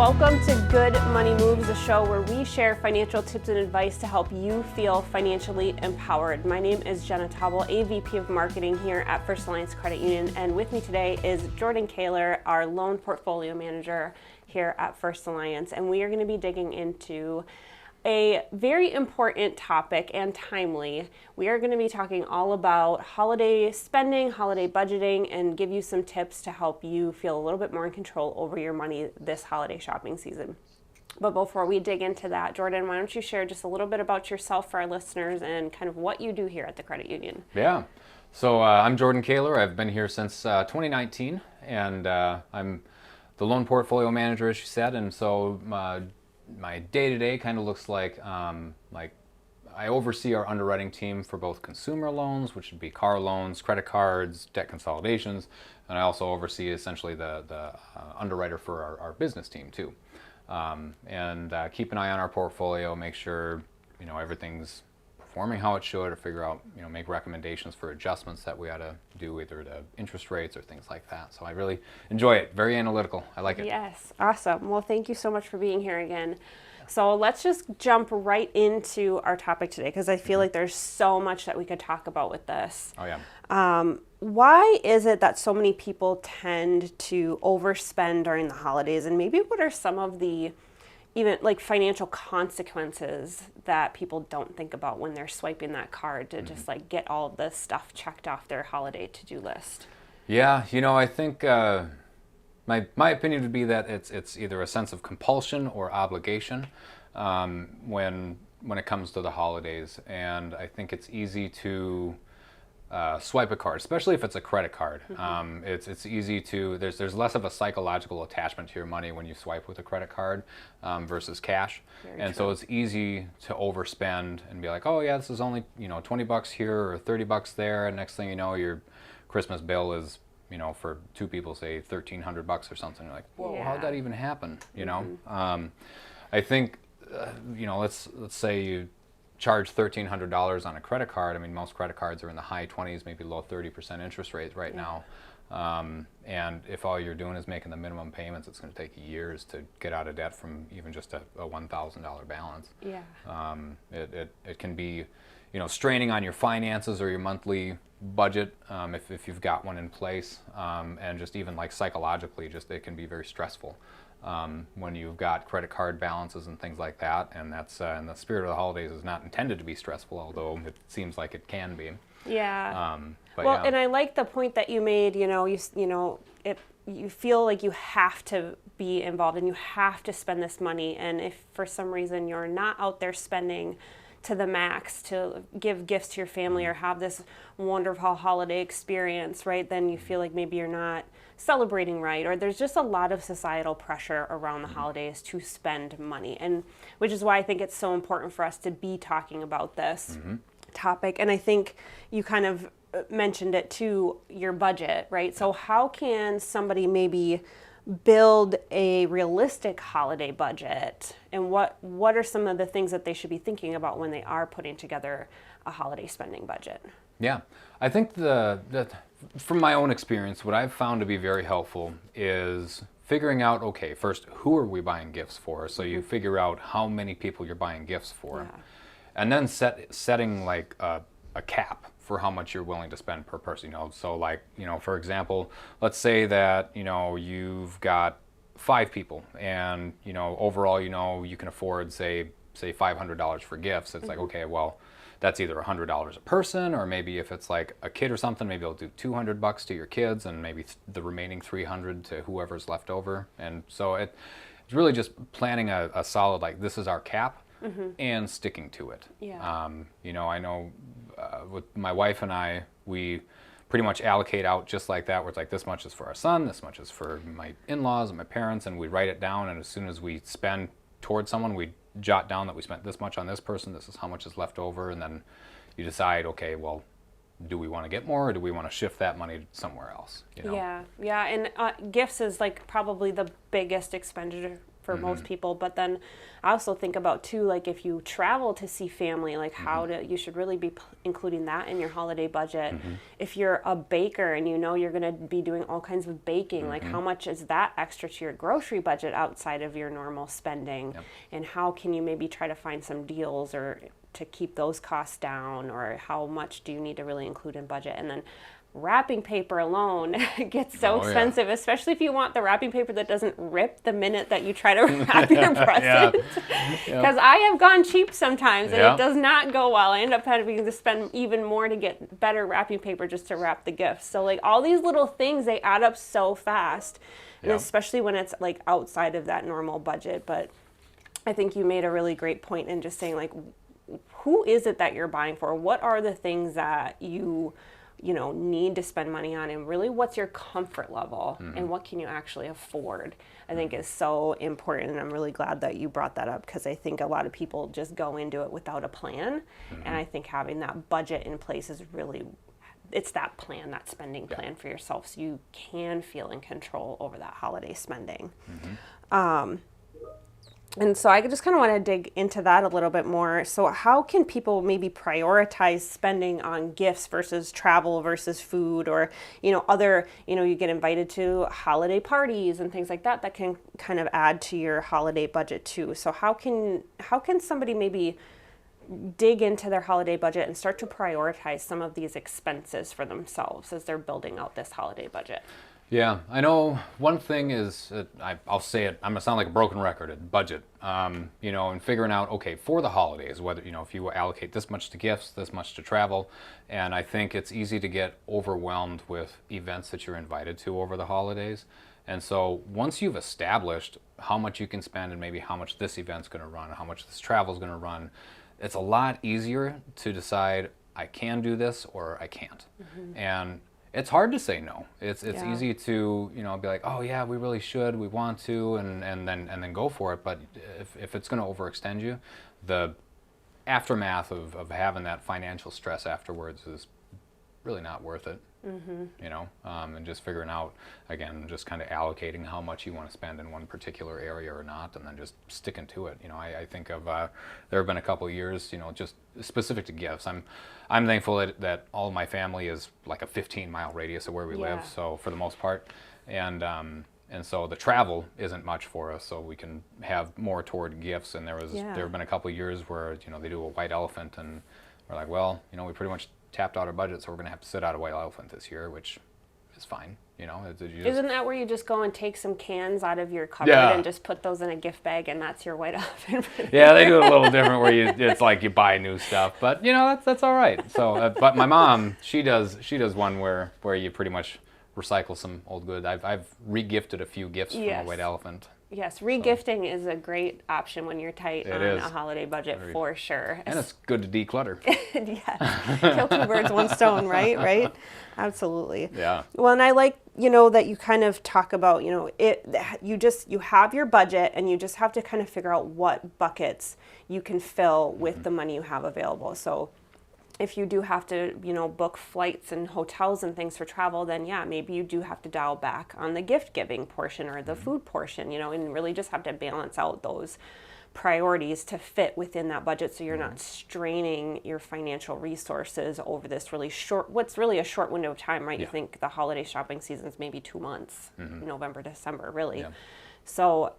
Welcome to Good Money Moves, a show where we share financial tips and advice to help you feel financially empowered. My name is Jenna Taubel, AVP of Marketing here at First Alliance Credit Union, and with me today is Jordan Kaehler, our loan portfolio manager here at First Alliance, and we are going to be digging into a very important topic and timely. We are going to be talking all about holiday spending, holiday budgeting, and give you some tips to help you feel a little bit more in control over your money this holiday shopping season. But before we dig into that, Jordan, why don't you share just a little bit about yourself for our listeners and kind of what you do here at the credit union? Yeah. So I'm Jordan Kaehler. I've been here since 2019, and I'm the loan portfolio manager, as you said, and so my day-to-day kind of looks like I oversee our underwriting team for both consumer loans, which would be car loans, credit cards, debt consolidations, and I also oversee essentially the underwriter for our business team too. And keep an eye on our portfolio, make sure everything's performing how it should, or figure out make recommendations for adjustments that we ought to do, either to interest rates or things like that. So I really enjoy it. Very analytical. I like it. Yes, awesome. Well, thank you so much for being here again. So let's just jump right into our topic today, because I feel like there's so much that we could talk about with this. Oh yeah. Why is it that so many people tend to overspend during the holidays, and maybe what are some of the even like financial consequences that people don't think about when they're swiping that card to just like get all of this stuff checked off their holiday to-do list? Yeah, I think my opinion would be that it's either a sense of compulsion or obligation when it comes to the holidays, and I think it's easy to swipe a card, especially if it's a credit card. It's easy to, there's less of a psychological attachment to your money when you swipe with a credit card versus cash. So it's easy to overspend and be like, oh yeah, this is only $20 here or $30 there, and next thing you know, your Christmas bill is for two people, say $1,300 or something. You're like, whoa, Yeah. how'd that even happen? I think let's say you charge $1,300 on a credit card. I mean, most credit cards are in the high 20s, maybe low 30% interest rates right now. And if all you're doing is making the minimum payments, it's going to take years to get out of debt from even just a $1,000 balance. Yeah. It can be, straining on your finances or your monthly budget if you've got one in place, and just even like psychologically, it can be very stressful. When you've got credit card balances and things like that, and that's in the spirit of the holidays is not intended to be stressful, although it seems like it can be. Yeah. Well, and I like the point that you made. You feel like you have to be involved and you have to spend this money, and if for some reason you're not out there spending to the max to give gifts to your family or have this wonderful holiday experience, right, then you feel like maybe you're not celebrating right, or there's just a lot of societal pressure around the holidays to spend money, and which is why I think it's so important for us to be talking about this topic. And I think you kind of mentioned it too, your budget, right? So how can somebody maybe build a realistic holiday budget, and what are some of the things that they should be thinking about when they are putting together a holiday spending budget? Yeah, I think from my own experience, what I've found to be very helpful is figuring out, okay, first, who are we buying gifts for? So you figure out how many people you're buying gifts for, and then setting like a cap for how much you're willing to spend per person. So like, for example, let's say that you've got 5 people, and overall you can afford say $500 for gifts. It's like, okay, well, that's either $100 a person, or maybe if it's like a kid or something, maybe they'll do $200 to your kids, and maybe the remaining $300 to whoever's left over. And so it's really just planning a solid, like, this is our cap, and sticking to it. Yeah. I know with my wife and I, we pretty much allocate out just like that, where it's like, this much is for our son, this much is for my in-laws and my parents, and we write it down, and as soon as we spend towards someone, we jot down that we spent this much on this person, this is how much is left over, and then you decide, okay, well, do we want to get more, or do we want to shift that money somewhere else? Yeah, and gifts is like probably the biggest expenditure for most people. But then I also think about too, like if you travel to see family, like you should really be including that in your holiday budget. If you're a baker and you know you're going to be doing all kinds of baking, like how much is that extra to your grocery budget outside of your normal spending? And how can you maybe try to find some deals or to keep those costs down, or how much do you need to really include in budget? And then wrapping paper alone gets so expensive, especially if you want the wrapping paper that doesn't rip the minute that you try to wrap your present. Because I have gone cheap sometimes and it does not go well. I end up having to spend even more to get better wrapping paper just to wrap the gifts. So like all these little things, they add up so fast, and especially when it's like outside of that normal budget. But I think you made a really great point in just saying like, who is it that you're buying for? What are the things that you need to spend money on, and really what's your comfort level and what can you actually afford, I think is so important. And I'm really glad that you brought that up, because I think a lot of people just go into it without a plan. And I think having that budget in place is really, it's that plan, that spending plan for yourself, so you can feel in control over that holiday spending. And so I just kind of want to dig into that a little bit more. So how can people maybe prioritize spending on gifts versus travel versus food, or, other, you get invited to holiday parties and things like that that can kind of add to your holiday budget too. So how can somebody maybe dig into their holiday budget and start to prioritize some of these expenses for themselves as they're building out this holiday budget? Yeah, I know one thing is, I'll say it, I'm going to sound like a broken record, budget. And figuring out, okay, for the holidays, whether, if you allocate this much to gifts, this much to travel, and I think it's easy to get overwhelmed with events that you're invited to over the holidays. And so once you've established how much you can spend and maybe how much this event's going to run, how much this travel's going to run, it's a lot easier to decide I can do this or I can't. And it's hard to say no. It's easy to be like, oh yeah, we really should, we want to, and then go for it. But if it's going to overextend you, the aftermath of having that financial stress afterwards is really not worth it. And just figuring out, again, just kind of allocating how much you want to spend in one particular area or not, and then just sticking to it. I think of there have been a couple of years, just specific to gifts. I'm thankful that all of my family is like a 15-mile radius of where we live, so for the most part, and so the travel isn't much for us, so we can have more toward gifts. And there have been a couple of years where they do a white elephant, and we're like, well, we pretty much tapped out our budget, so we're going to have to sit out a white elephant this year, which is fine. Isn't that where you just go and take some cans out of your cupboard and just put those in a gift bag, and that's your white elephant? Yeah, they do it a little different where it's like you buy new stuff, but that's all right. So, but my mom, she does one where you pretty much recycle some old goods. I've re-gifted a few gifts from a white elephant. Yes, re-gifting is a great option when you're tight on a holiday budget, for sure. And it's good to declutter. Yes, kill two birds, one stone, right? Absolutely. Yeah. Well, and I like, that you kind of talk about, you have your budget, and you just have to kind of figure out what buckets you can fill with the money you have available. So if you do have to, book flights and hotels and things for travel, then maybe you do have to dial back on the gift giving portion or the food portion, and really just have to balance out those priorities to fit within that budget, so you're not straining your financial resources over this what's really a short window of time, right? You think the holiday shopping season is maybe 2 months, November, December, really. So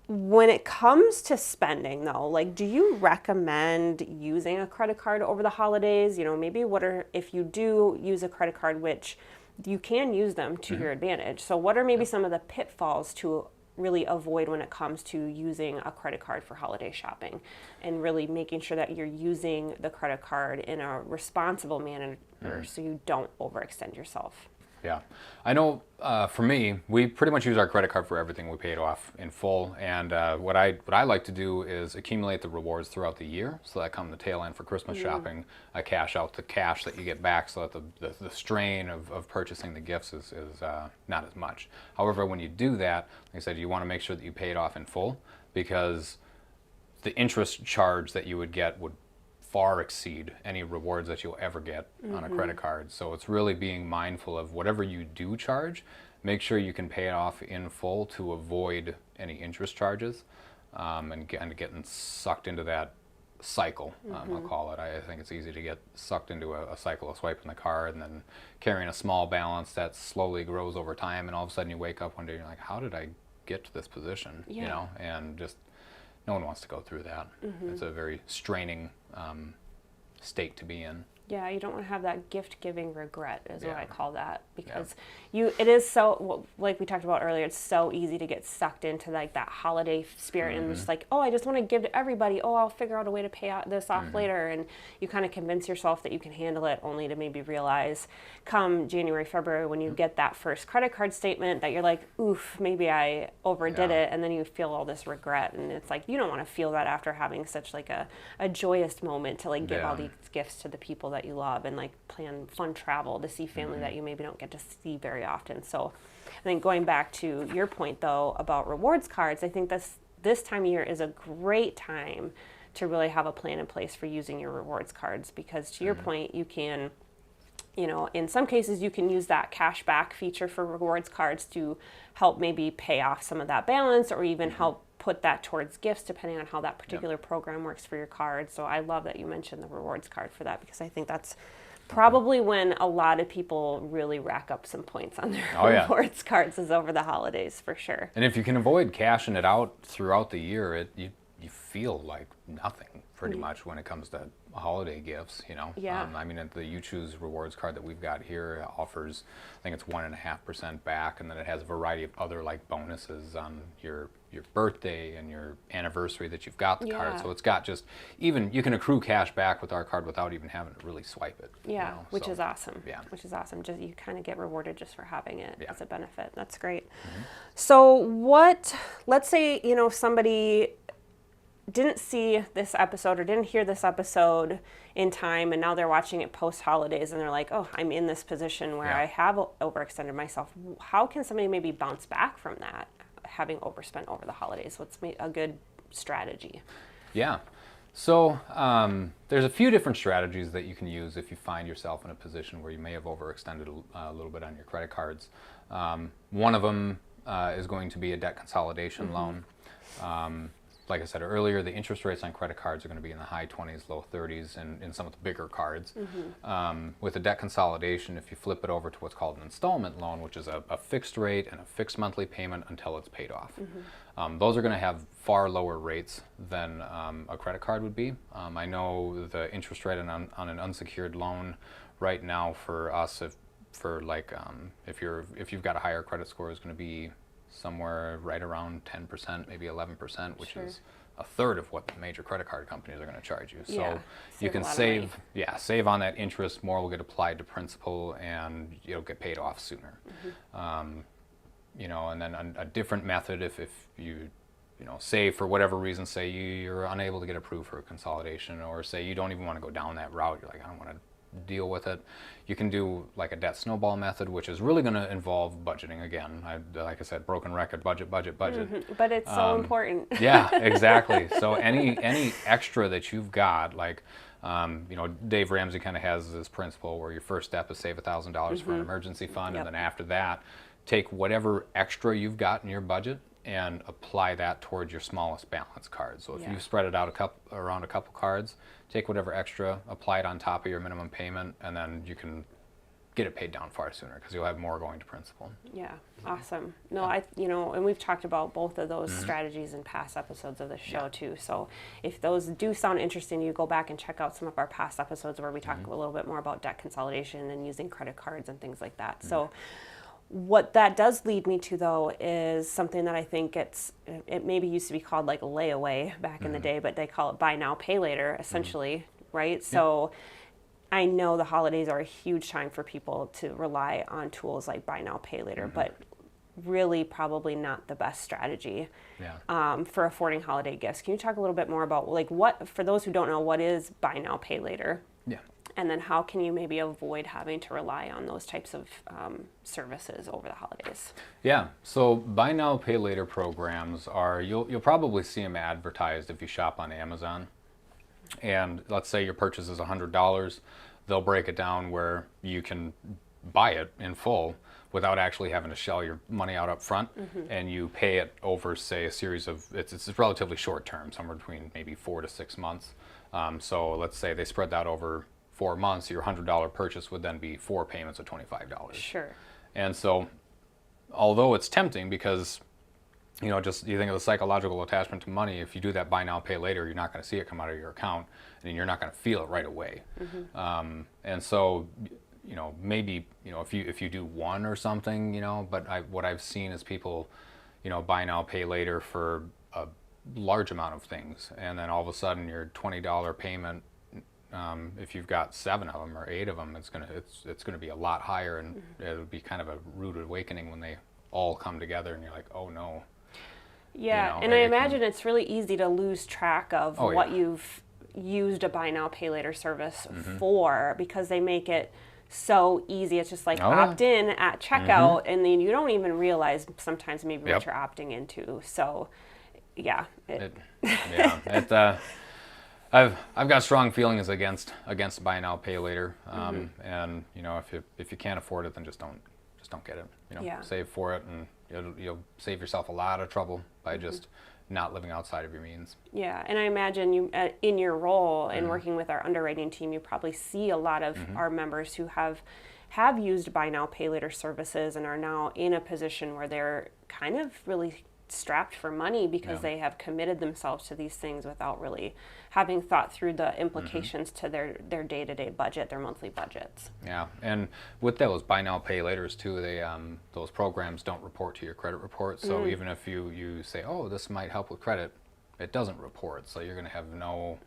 when it comes to spending, though, like, do you recommend using a credit card over the holidays? Maybe if you do use a credit card, which you can use them to your advantage. So what are maybe some of the pitfalls to really avoid when it comes to using a credit card for holiday shopping, and really making sure that you're using the credit card in a responsible manner so you don't overextend yourself? Yeah, I know for me, we pretty much use our credit card for everything. We pay it off in full, and what I like to do is accumulate the rewards throughout the year, so that come the tail end for Christmas shopping, I cash out the cash that you get back, so that the strain of purchasing the gifts is not as much. However, when you do that, like I said, you want to make sure that you pay it off in full, because the interest charge that you would get would far exceed any rewards that you'll ever get on a credit card. So it's really being mindful of whatever you do charge, make sure you can pay it off in full to avoid any interest charges, and getting sucked into that cycle, I'll call it. I think it's easy to get sucked into a cycle of swiping the card and then carrying a small balance that slowly grows over time, and all of a sudden you wake up one day and you're like, how did I get to this position? Yeah. You know, and just no one wants to go through that. It's a very straining state to be in. Yeah, you don't want to have that gift-giving regret is what I call that, because Yeah. it is so, like we talked about earlier, it's so easy to get sucked into like that holiday spirit and just like, oh, I just want to give to everybody. Oh, I'll figure out a way to pay this off later. And you kind of convince yourself that you can handle it, only to maybe realize come January, February, when you get that first credit card statement, that you're like, oof, maybe I overdid it. And then you feel all this regret. And it's like, you don't want to feel that after having such like a joyous moment to like give all these gifts to the people that you love and like plan fun travel to see family that you maybe don't get to see very often. So I think going back to your point though about rewards cards, I think this time of year is a great time to really have a plan in place for using your rewards cards, because to your point, you can, you know, in some cases you can use that cash back feature for rewards cards to help maybe pay off some of that balance, or even help put that towards gifts depending on how that particular program works for your card. So I love that you mentioned the rewards card for that, because I think that's probably when a lot of people really rack up some points on their rewards cards, is over the holidays for sure. And if you can avoid cashing it out throughout the year, you feel like nothing pretty much when it comes to holiday gifts, you know. Yeah. I mean, the You Choose rewards card that we've got here offers, I think it's 1.5% back, and then it has a variety of other like bonuses on your birthday and your anniversary that you've got the card. So it's got just, even you can accrue cash back with our card without even having to really swipe it. Yeah, you know? which is awesome. Yeah. Which is awesome. Just you kind of get rewarded just for having it as a benefit. That's great. So let's say, you know, somebody didn't see this episode or didn't hear this episode in time, and now they're watching it post holidays and they're like, oh, I'm in this position where I have overextended myself. How can somebody maybe bounce back from that, having overspent over the holidays? What's a good strategy? Yeah. So there's a few different strategies that you can use if you find yourself in a position where you may have overextended a little bit on your credit cards. One of them is going to be a debt consolidation loan. Like I said earlier, the interest rates on credit cards are going to be in the high 20s, low 30s, and in some of the bigger cards. With a debt consolidation, if you flip it over to what's called an installment loan, which is a fixed rate and a fixed monthly payment until it's paid off. Those are going to have far lower rates than a credit card would be. I know the interest rate on an unsecured loan right now for us, if you've got a higher credit score, is going to be somewhere right around 10%, maybe 11%, which is a third of what the major credit card companies are going to charge you. So you can save on that interest. More will get applied to principal, and you'll get paid off sooner. You know, and then a different method, if you say for whatever reason, say you're unable to get approved for a consolidation, or say you don't even want to go down that route, you're like, I don't want to deal with it, you can do like a debt snowball method, which is really going to involve budgeting again. Like I said, broken record, budget. But it's so important. Yeah, exactly. So any extra that you've got, like Dave Ramsey kind of has this principle where your first step is save $1,000 for an emergency fund, and then after that, take whatever extra you've got in your budget and apply that towards your smallest balance card. So if you spread it out around a couple cards, take whatever extra, apply it on top of your minimum payment, and then you can get it paid down far sooner because you'll have more going to principal. Yeah, awesome. No, and we've talked about both of those strategies in past episodes of the show too. So if those do sound interesting, you go back and check out some of our past episodes where we talk a little bit more about debt consolidation and using credit cards and things like that. So what that does lead me to, though, is something that I think it maybe used to be called like layaway back in the day, but they call it buy now, pay later, essentially, right? So I know the holidays are a huge time for people to rely on tools like buy now, pay later, but really probably not the best strategy for affording holiday gifts. Can you talk a little bit more about, like, what, for those who don't know, what is buy now, pay later? Yeah. And then how can you maybe avoid having to rely on those types of services over the holidays? Yeah, so buy now, pay later programs are, you'll probably see them advertised if you shop on Amazon. And let's say your purchase is $100, they'll break it down where you can buy it in full without actually having to shell your money out up front, and you pay it over, say, a series of, it's relatively short term, somewhere between maybe 4 to 6 months. So let's say they spread that over 4 months, your $100 purchase would then be 4 payments of $25. Sure. And so, although it's tempting because, just you think of the psychological attachment to money, if you do that buy now, pay later, you're not going to see it come out of your account, and you're not going to feel it right away. And so, maybe, if you do one or something, but what I've seen is people, buy now, pay later for a large amount of things, and then all of a sudden your $20 payment, if you've got 7 of them or 8 of them, it's gonna be a lot higher, and it'll be kind of a rude awakening when they all come together, and you're like, oh no. Yeah, and I imagine it's really easy to lose track of what you've used a buy now, pay later service for, because they make it so easy. It's just like opt in at checkout, and then you don't even realize sometimes maybe what you're opting into. So, yeah. I've got strong feelings against buy now, pay later, and if you can't afford it, then just don't get it. Save for it, and you'll save yourself a lot of trouble by just not living outside of your means. Yeah, and I imagine you, in your role in working with our underwriting team, you probably see a lot of our members who have used buy now, pay later services and are now in a position where they're kind of really strapped for money because they have committed themselves to these things without really having thought through the implications to their day-to-day budget, their monthly budgets. Yeah, and with those buy now, pay laters too, they those programs don't report to your credit report. So even if you say, oh, this might help with credit, it doesn't report. So you're going to have no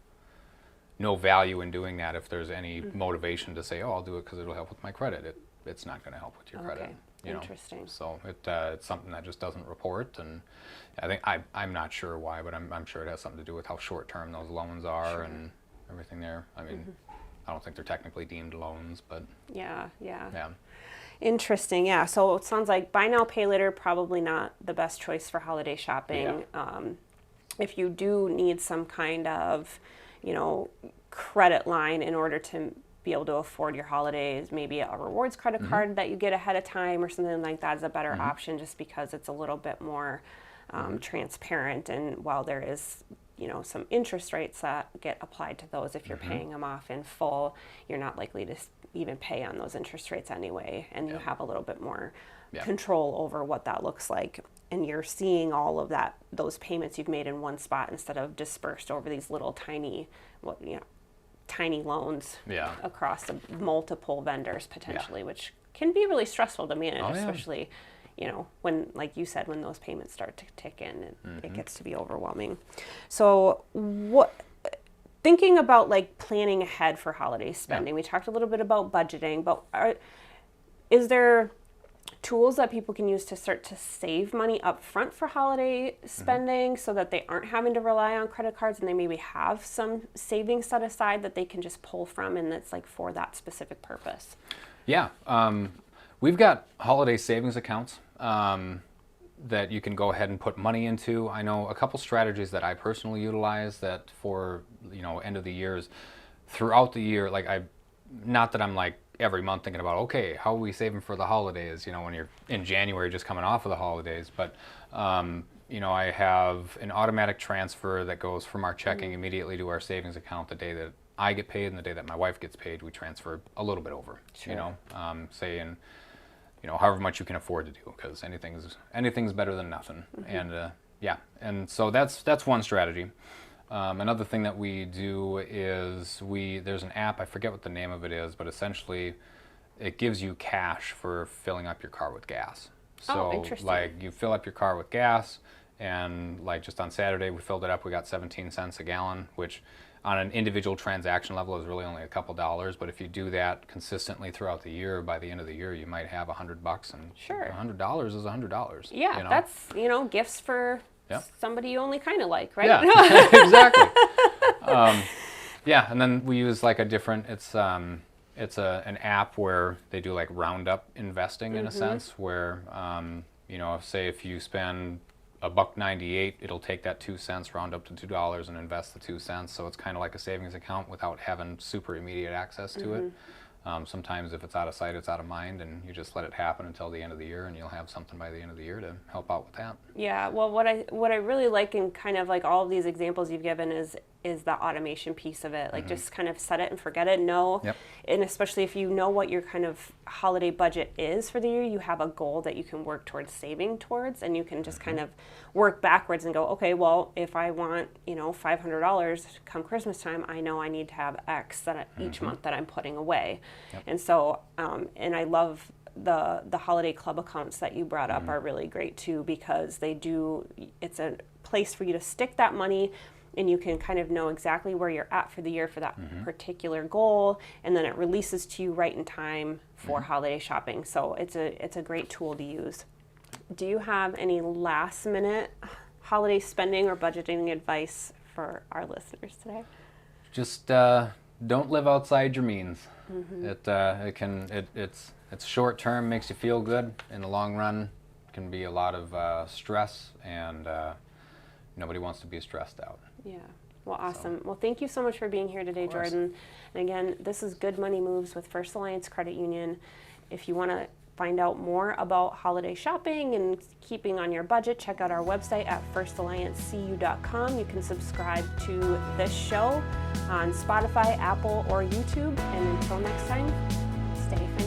value in doing that if there's any motivation to say, oh, I'll do it because it'll help with my credit. It's not going to help with your credit. Interesting. So it's something that just doesn't report, and I think I'm not sure why, but I'm sure it has something to do with how short term those loans are and everything there. I mean, I don't think they're technically deemed loans, but yeah. Interesting. Yeah. So it sounds like buy now, pay later, probably not the best choice for holiday shopping. If you do need some kind of, credit line in order to be able to afford your holidays, maybe a rewards credit card that you get ahead of time or something like that is a better option, just because it's a little bit more transparent. And while there is, some interest rates that get applied to those, if you're paying them off in full, you're not likely to even pay on those interest rates anyway, and you have a little bit more control over what that looks like. And you're seeing all of those payments you've made in one spot instead of dispersed over these little tiny loans across multiple vendors potentially, which can be really stressful to manage, especially, when, like you said, when those payments start to tick in, it gets to be overwhelming. So thinking about like planning ahead for holiday spending, we talked a little bit about budgeting, but is there tools that people can use to start to save money up front for holiday spending so that they aren't having to rely on credit cards, and they maybe have some savings set aside that they can just pull from and that's like for that specific purpose? Yeah. We've got holiday savings accounts that you can go ahead and put money into. I know a couple strategies that I personally utilize that for, end of the years, throughout the year, not that I'm like every month thinking about, okay, how are we saving for the holidays, when you're in January just coming off of the holidays, but I have an automatic transfer that goes from our checking immediately to our savings account the day that I get paid, and the day that my wife gets paid, we transfer a little bit over, say in, however much you can afford to do, because anything's better than nothing. And and so that's one strategy. Another thing that we do is there's an app, I forget what the name of it is, but essentially it gives you cash for filling up your car with gas. So you fill up your car with gas, and just on Saturday we filled it up, we got 17 cents a gallon, which on an individual transaction level is really only a couple dollars, but if you do that consistently throughout the year, by the end of the year you might have $100, and $100 is $100. Yeah, that's gifts for somebody you only kind of like, right? Yeah, exactly. And then we use a different, it's an app where they do roundup investing in a sense, where say if you spend $1.98, it'll take that 2 cents, round up to $2, and invest the 2 cents. So it's kind of like a savings account without having super immediate access to it. Sometimes if it's out of sight, it's out of mind, and you just let it happen until the end of the year, and you'll have something by the end of the year to help out with that. Yeah, well, what I really like in kind of like all of these examples you've given is the automation piece of it. Like just kind of set it and forget it. No, Yep. And especially if you know what your kind of holiday budget is for the year, you have a goal that you can work towards saving towards, and you can just kind of work backwards and go, okay, well, if I want, $500 come Christmas time, I know I need to have X that each month that I'm putting away. Yep. And so, and I love the holiday club accounts that you brought up are really great too, because it's a place for you to stick that money, and you can kind of know exactly where you're at for the year for that particular goal, and then it releases to you right in time for holiday shopping. So it's a great tool to use. Do you have any last minute holiday spending or budgeting advice for our listeners today? Just don't live outside your means. It's short term, makes you feel good. In the long run, it can be a lot of stress, and nobody wants to be stressed out. Yeah. Well, awesome. Well, thank you so much for being here today, Jordan. And again, this is Good Money Moves with First Alliance Credit Union. If you want to find out more about holiday shopping and keeping on your budget, check out our website at firstalliancecu.com. You can subscribe to this show on Spotify, Apple, or YouTube. And until next time, stay financially